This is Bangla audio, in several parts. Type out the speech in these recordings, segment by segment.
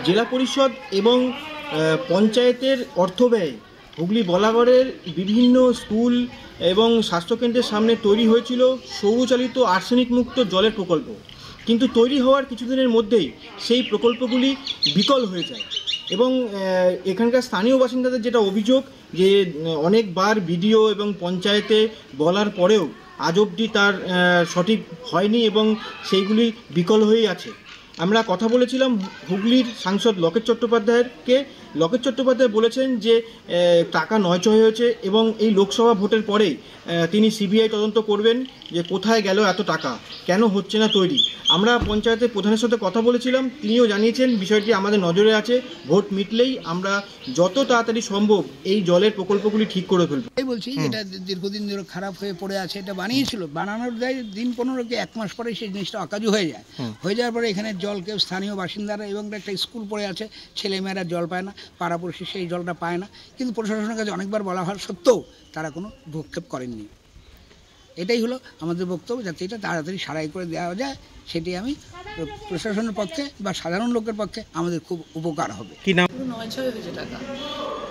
জেলা পরিষদ এবং পঞ্চায়েতের অর্থ ব্যয় হুগলি বলাগড়ের বিভিন্ন স্কুল এবং স্বাস্থ্যকেন্দ্রের সামনে তৈরি হয়েছিল সৌরচালিত আর্সেনিক মুক্ত জলের প্রকল্প, কিন্তু তৈরি হওয়ার কিছুদিনের মধ্যেই সেই প্রকল্পগুলি বিকল হয়ে যায় এবং এখানকার স্থানীয় বাসিন্দাদের যেটা অভিযোগ যে অনেকবার বিডিও এবং পঞ্চায়েতে বলার পরেও আজ অবধি তার সঠিক হয়নি এবং সেইগুলি বিকল হয়েই আছে। আমরা কথা বলেছিলাম হুগলির সাংসদ লকেট চট্টোপাধ্যায়কে। লকেট চট্টোপাধ্যায় বলেছেন যে টাকা নয়ছয় হয়েছে এবং এই লোকসভা ভোটের পরেই তিনি সিবিআই তদন্ত করবেন যে কোথায় গেল এত টাকা, কেন হচ্ছে না তৈরি। আমরা পঞ্চায়েতের প্রধানের সাথে কথা বলেছিলাম, তিনিও জানিয়েছেন বিষয়টি আমাদের নজরে আছে, ভোট মিটলেই আমরা যত তাড়াতাড়ি সম্ভব এই জলের প্রকল্পগুলি ঠিক করে ফেলব। এই বলছি এটা দীর্ঘদিন ধরে খারাপ হয়ে পড়ে আছে, এটা বানিয়েছিল, বানানোর দিন 15 কি 1 মাস পরে সেই জিনিসটা অকাজু হয়ে যায়। হয়ে যাওয়ার পরে এখানে জল কেউ স্থানীয় বাসিন্দারা এবং একটা স্কুল পড়ে আছে, ছেলেমেয়েরা জল পায় না, পাড়াপড়শি সেই জলটা পায় না, কিন্তু প্রশাসনের কাছে অনেকবার বলা হওয়ার সত্ত্বেও তারা কোনো ভ্রুক্ষেপ করেননি। এটাই হলো আমাদের বক্তব্য, যাতে এটা তাড়াতাড়ি সারাই করে দেওয়া যায়, সেটি আমি প্রশাসনের পক্ষে বা সাধারণ লোকের পক্ষে আমাদের খুব উপকার হবে। কি নাম? পুরো 9-6 হয়েছে টাকা,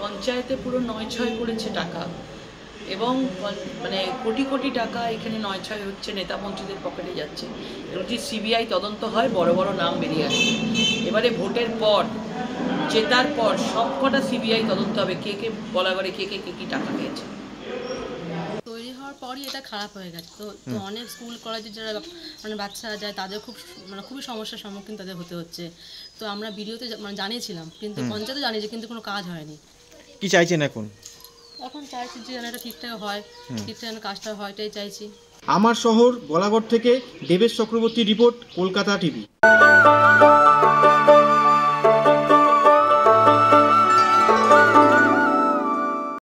পঞ্চায়েতে পুরো 9-6 করেছে টাকা এবং মানে কোটি কোটি টাকা এখানে 9-6 হচ্ছে, নেতা মন্ত্রীদের পকেটে যাচ্ছে। এগুলো যদি সিবিআই তদন্ত হয় বড় বড় নাম বেরিয়ে আসবে। এবারে ভোটের পর, জেতার পর সবকটা সিবিআই তদন্ত হবে, কে কে বলাগড়ে কে কি টাকা পেয়েছে। তৈরি হওয়ার পরই এটা খারাপ হয়ে গেছে। তো অনেক স্কুল কলেজে যারা মানে বাচ্চারা যায় তাদের খুবই সমস্যার সম্মুখীন তাদের হতে হচ্ছে। তো আমরা ভিডিওতে জানিয়েছিলাম, কিন্তু পঞ্চায়েতে জানিয়েছি, কিন্তু কোনো কাজ হয়নি। কি চাইছেন এখন? এখন চাইছি যে যেন এটা ঠিকঠাক হয়, ঠিকঠাক যেন কাজটা হয়, এটাই চাইছি। আমার শহর বলাগড় থেকে দেবেশ চক্রবর্তী রিপোর্ট, কলকাতা টিভি।